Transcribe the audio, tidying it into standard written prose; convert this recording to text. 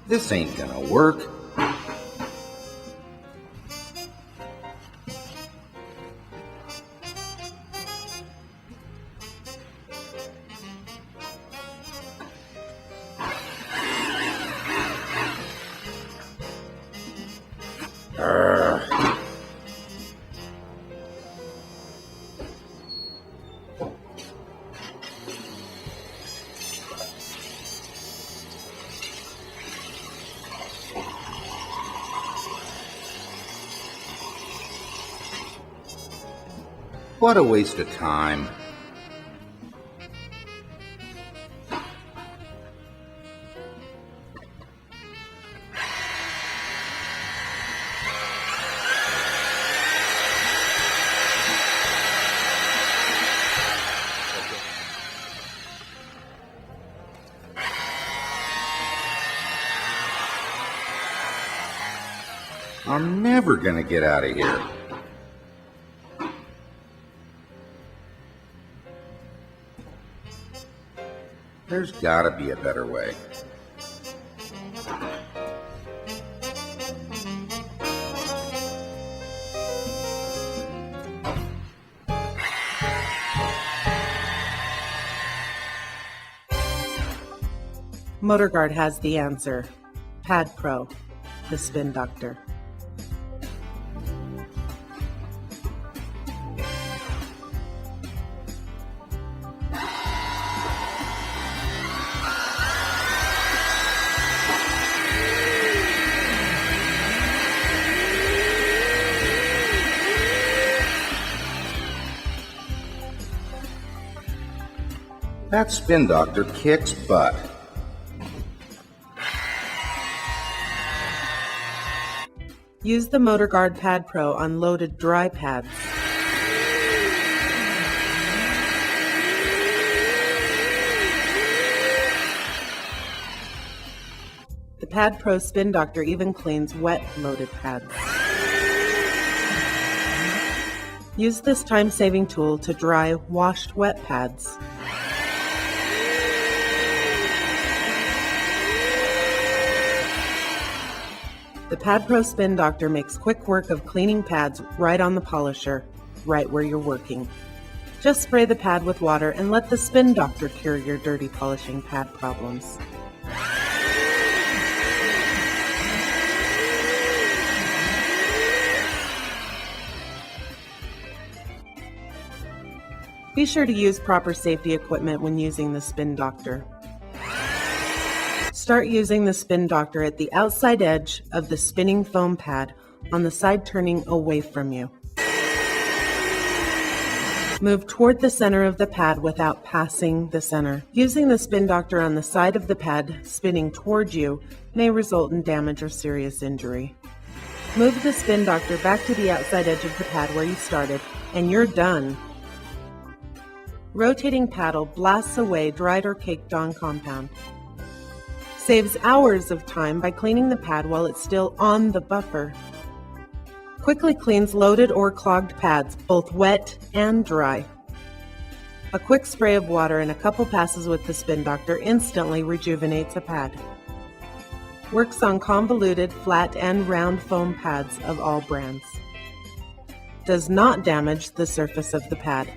This ain't gonna work. What a waste of time. I'm never gonna get out of here. There's gotta be a better way. MotorGuard has the answer. Pad Pro, the spin doctor. That spin doctor kicks butt. Use the MotorGuard Pad Pro on loaded dry pads. The Pad Pro Spin Doctor even cleans wet loaded pads. Use this time-saving tool to dry washed wet pads. The Pad Pro Spin Doctor makes quick work of cleaning pads right on the polisher, right where you're working. Just spray the pad with water and let the Spin Doctor cure your dirty polishing pad problems. Be sure to use proper safety equipment when using the Spin Doctor. Start using the Spin Doctor at the outside edge of the spinning foam pad on the side turning away from you. Move toward the center of the pad without passing the center. Using the Spin Doctor on the side of the pad spinning toward you may result in damage or serious injury. Move the Spin Doctor back to the outside edge of the pad where you started, and you're done. Rotating paddle blasts away dried or caked on compound. Saves hours of time by cleaning the pad while it's still on the buffer. Quickly cleans loaded or clogged pads, both wet and dry. A quick spray of water and a couple passes with the Spin Doctor instantly rejuvenates a pad. Works on convoluted, flat, and round foam pads of all brands. Does not damage the surface of the pad.